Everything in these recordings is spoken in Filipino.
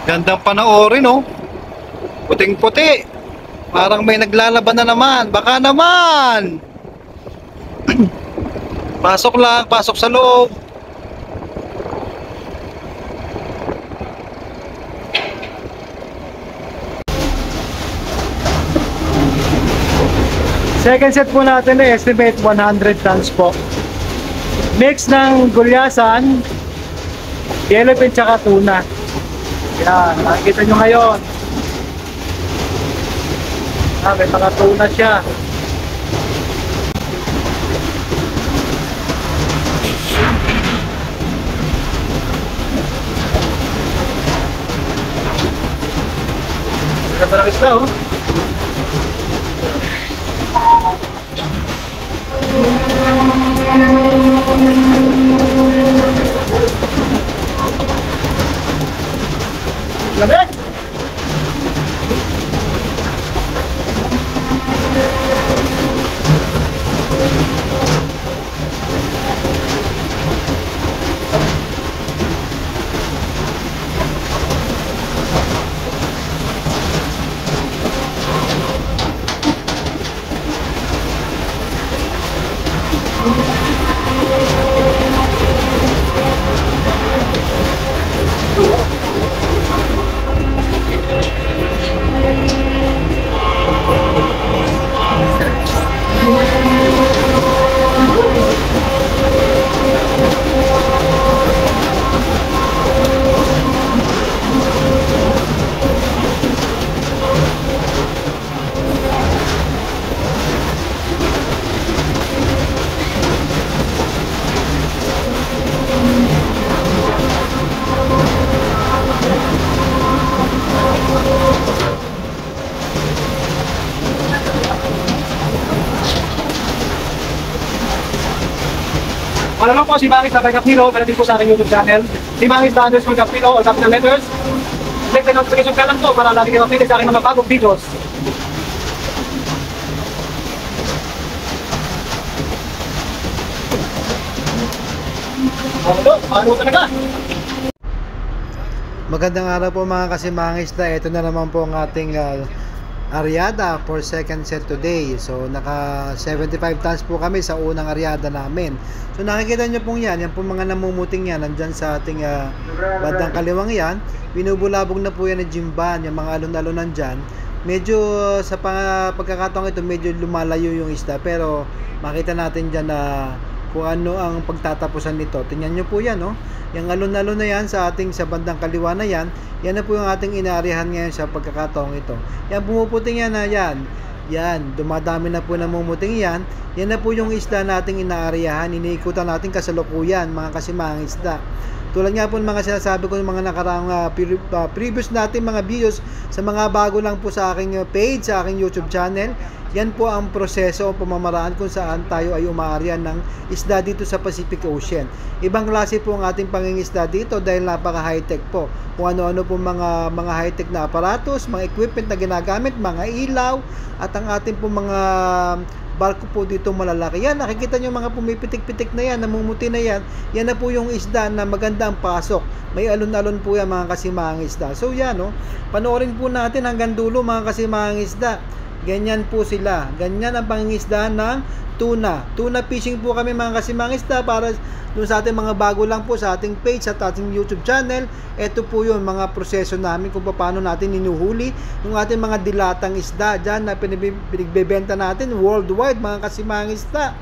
Gandang panoorin, oh. Puting-puti. Parang may naglalaban na naman. Baka naman. Pasok lang, pasok sa loob. Second set po natin na estimate 100 tons po. Mix ng gulyasan, yellowfin tsaka tuna. Yan, nakikita nyo ngayon. May mga tuna siya. Ganda ng isla, oh. Lamig! Ano lang po, si Mangis na Kapnilo, meron din po sa aking YouTube channel. Si Mangis na Kapnilo, all capital letters. Click the notification bell lang po para lagi kayo updated sa aking mga bagong videos. Ano talaga? Magandang araw po mga kasimangis na. Ito na naman po ang ating Ariada for second set today. So naka 75 tons po kami sa unang Ariada namin. So nakikita nyo pong yan pong mga namumuting yan nandyan sa ating bandang kaliwang yan. Binubulabog na po yan ng Jimban, yung mga alon-alon nandyan. Medyo sa pagkakataong ito medyo lumalayo yung isda, pero makita natin dyan na kung ano ang pagtatapusan nito. Tingnan nyo po yan, no? Yung alon-alon na yan sa ating sa bandang kaliwa na yan, yan na po yung ating inaarihan ngayon sa pagkakataong ito. Yan, pumuputing yan na yan. Yan, dumadami na po namumuting yan. Yan na po yung isda nating inaarihan. Iniikutan natin kasalukuyan, mga kasimang isda. Tulad nga po ng mga sinasabi ko ng mga nakaraang previous natin mga videos sa mga bago lang po sa aking page, sa aking YouTube channel. Yan po ang proseso o pamamaraan kung saan tayo ay umaaryan ng isda dito sa Pacific Ocean. Ibang klase po ang ating pangingisda dito dahil napaka high-tech po. Kung ano-ano po mga high-tech na aparatos, mga equipment na ginagamit, mga ilaw, at ang ating po mga barko po dito malalaki. Yan, nakikita nyo mga pumipitik-pitik na yan, namumuti na yan. Yan na po yung isda na maganda ang pasok. May alon-alon po yan mga kasimahang isda. So yan, no? Panoorin po natin hanggang dulo mga kasimahang isda. Ganyan po sila. Ganyan ang pangingisda ng tuna. Tuna fishing po kami mga kasimahang isda para dun sa ating mga bago lang po sa ating page at ating YouTube channel. Ito po yung mga proseso namin kung paano natin inuhuli yung ating mga dilatang isda dyan na pinagbebenta natin worldwide mga kasimahang isda.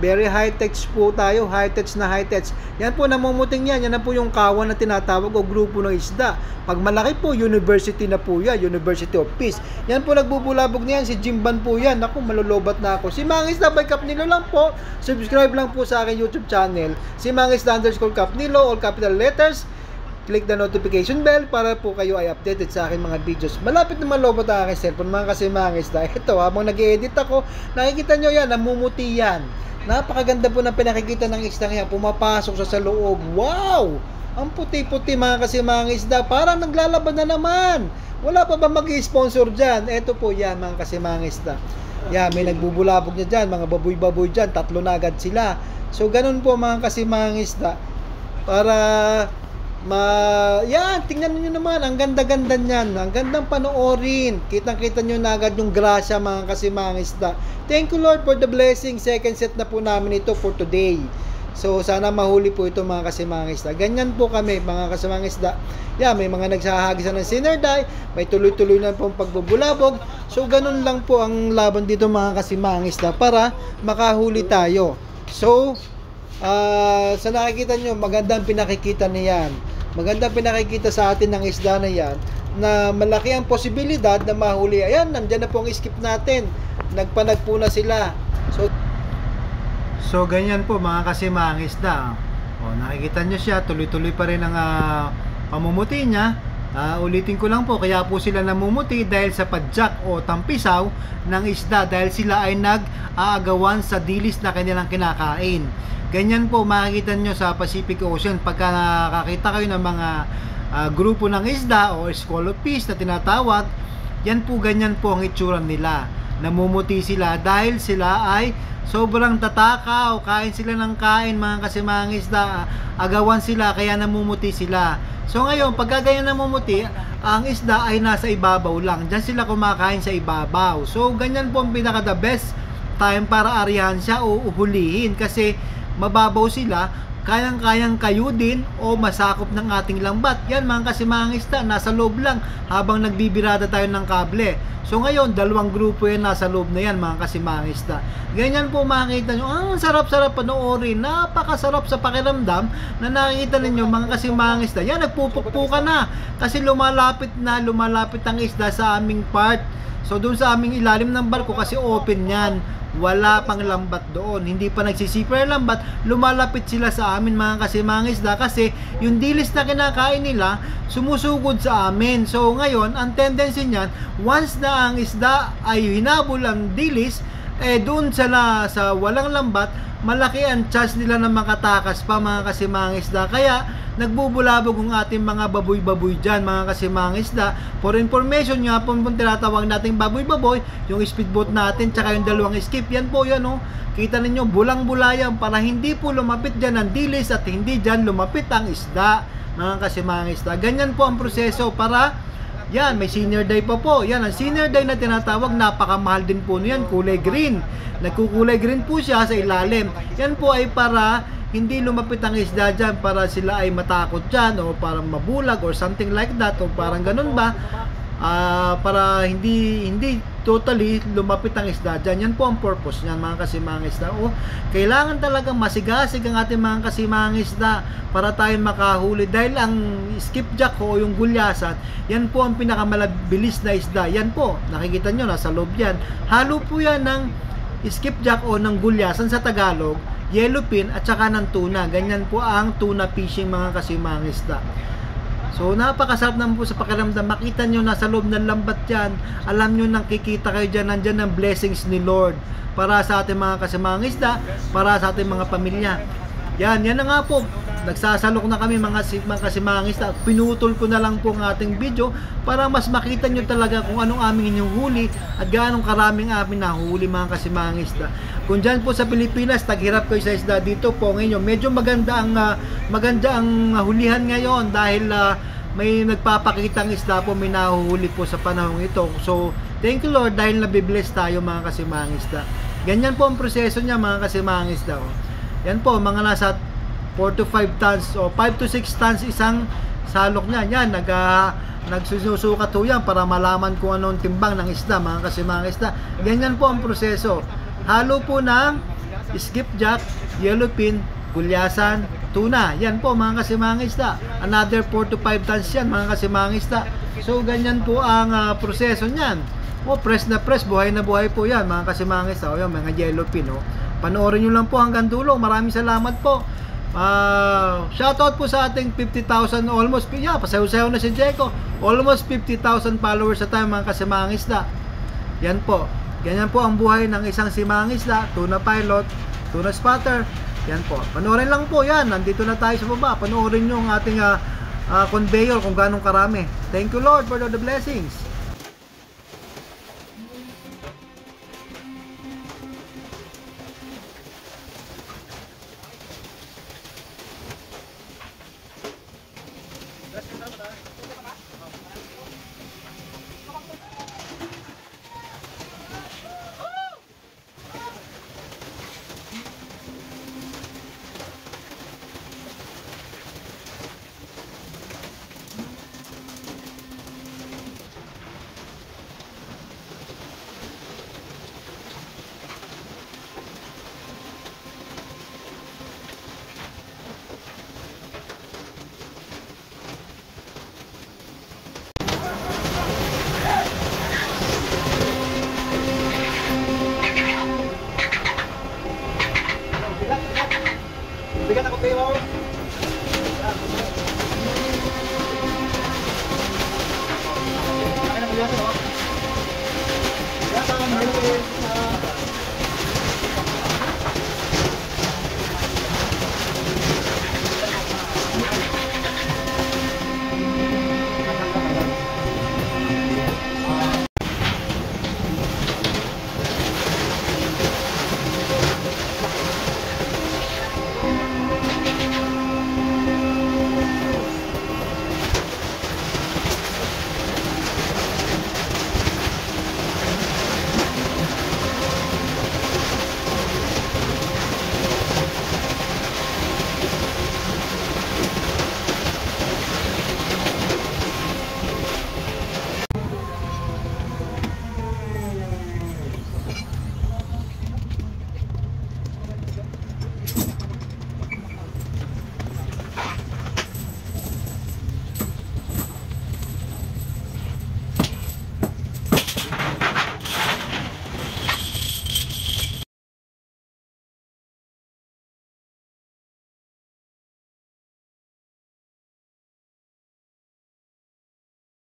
Very high-tech po tayo, high-tech na high-tech. Yan po namumuting yan, yan na po yung kawan na tinatawag o grupo ng isda. Pag malaki po, university na po yan, University of Peace. Yan po nagbubulabog niyan, si Jimban po yan. Ako, malulubat na ako. Si Mangis na by Kapnilo lang po. Subscribe lang po sa aking YouTube channel. Si Mangis na _Kapnilo, all capital letters. Click the notification bell para po kayo ay updated sa aking mga videos. Malapit na malobot ang aking cellphone mga kasimangis na. Ito, habang nag-edit ako, nakikita nyo yan, namumuti yan. Napakaganda po ng pinakikita ng isda yan. Pumapasok sa loob. Wow! Ang puti-puti mga kasimang isda. Parang naglalaban na naman. Wala pa ba mag-sponsor dyan? Ito po yan mga kasimang isda. Yan, may nagbubulabog niya dyan. Mga baboy-baboy dyan. 3 na agad sila. So, ganun po mga kasimang isda. Para Yan, tingnan niyo naman, ang ganda-ganda niyan, ang gandang panoorin. Kitang-kita niyo na agad yung grasya mga kasimang isda. Thank you Lord for the blessing. Second set na po namin ito for today. So sana mahuli po ito mga kasimang isda. Ganyan po kami mga kasimang isda. Yan, may mga nagsahagisa ng sinurday, may tuloy-tuloy na pong pagbubulabog. So ganun lang po ang laban dito mga kasimang isda para makahuli tayo. So sa nakikita nyo, magandang pinakikita niyan. Magandang pinakikita sa atin ng isda na yan na malaki ang posibilidad na mahuli. Ayan, nandyan na po ang skip natin. Nagpanagpo na sila. So ganyan po mga kasimang isda. Nakikita nyo siya, tuloy-tuloy pa rin ang pamumuti niya. Ulitin ko lang po, kaya po sila namumuti dahil sa padjak o tampisaw ng isda, dahil sila ay nag-aagawan sa dilis na kanilang kinakain. Ganyan po makikita nyo sa Pacific Ocean pagka nakakita kayo ng mga grupo ng isda o scallopfish na tinatawag. Yan po, ganyan po ang itsura nila. Namumuti sila dahil sila ay sobrang tataka o kain sila ng kain mga kasimang isda. Agawan sila kaya namumuti sila. So ngayon, pagka ganyan namumuti, ang isda ay nasa ibabaw lang. Diyan sila kumakain sa ibabaw. So ganyan po ang pinaka the best time para arihan siya o uhulihin kasi mababaw sila, kayang-kayang kayo din o masakop ng ating lambat. Yan mga kasimang isda, nasa loob lang habang nagbibirada tayo ng kable. So ngayon, dalawang grupo yan nasa loob na yan mga kasimang isda. Ganyan po makikita nyo, ang sarap-sarap panoorin, napakasarap sa pakiramdam na nakikita ninyo mga kasimang isda. Yan, nagpupukpuka na kasi lumalapit ang isda sa aming part. So doon sa aming ilalim ng barko kasi open yan, wala pang lambat doon, hindi pa nagsisipir ang lambat, lumalapit sila sa amin mga kasimang isda kasi yung dilis na kinakain nila sumusugod sa amin. So ngayon, ang tendency niyan, once na ang isda ay hinabol ang dilis, doon sa walang lambat, malaki ang chance nila na makatakas pa mga kasimang isda. Kaya nagbubulabog ang ating mga baboy-baboy dyan mga kasimang isda. For information nga po tinatawag nating baboy-baboy, yung speedboat natin tsaka yung dalawang skip, yan po yan kita ninyo, bulang-bulayan para hindi po lumapit dyan ang dilis at hindi dyan lumapit ang isda mga kasimang isda. Ganyan po ang proseso para yan, may senior day pa po. Yan, ang senior day na tinatawag, napakamahal din po niyan, kulay green. Nagkukulay green po siya sa ilalim. Yan po ay para hindi lumapit ang isda dyan, para sila ay matakot dyan o parang mabulag or something like that o parang ganun ba, para hindi totally lumapit ang isda dyan. Yan po ang purpose niyan mga kasimang isda. Kailangan talagang masigasig ang ating mga kasimang isda para tayo makahuli dahil ang skipjack o yung gulyasan, yan po ang pinakamabilis na isda. Yan po, nakikita nyo, nasa loob yan. Halo po yan ng skipjack o ng gulyasan sa Tagalog, yellowfin at saka ng tuna. Ganyan po ang tuna fishing mga kasimang isda. So napakasarap naman po sa pakiramdam. Makita nyo nasa loob ng lambat yan. Alam nyo nang kikita kayo dyan, nandyan ang blessings ni Lord para sa ating mga kasimang isda, para sa ating mga pamilya. Yan na nga po. Nagsasalok na kami mga kasimang isda. Pinutol ko na lang po ang ating video para mas makita nyo talaga kung anong aming inyong huli at gaano karaming amin nahuli mga kasimang isda. Kung dyan po sa Pilipinas, taghirap kayo sa isda, dito po ngayon medyo maganda ang hulihan ngayon dahil may nagpapakitang isda po, may nahuhuli po sa panahon ito. So thank you Lord dahil nabibless tayo mga kasimang isda. Ganyan po ang proseso niya mga kasimang isda. Yan po, mga nasa 4 to 5 tons o 5 to 6 tons isang salok niya. Yan, nagsusukat po yan para malaman kung anong timbang ng isda mga kasimang isda. Ganyan po ang proseso. Halo po ng skipjack, yellowfin, gulyasan, tuna. Yan po mga kasimang isda. Another 4 to 5 tons yan mga kasimang isda. So ganyan po ang proseso niyan. Press na press, buhay na buhay po yan mga kasimang isda. Yung mga yellowfin. Panoorin nyo lang po hanggang dulo. Maraming salamat po. Shoutout po sa ating 50,000 almost. Pasayaw-sayaw na si Jeko. Almost 50,000 followers sa tayo mga kasimang isda. Yan po. Ganyan po ang buhay ng isang simang isda, tuna pilot, tuna spotter. Yan po. Panoorin lang po yan. Nandito na tayo sa baba. Panoorin nyo ang ating conveyor kung ganong karami. Thank you Lord for the blessings.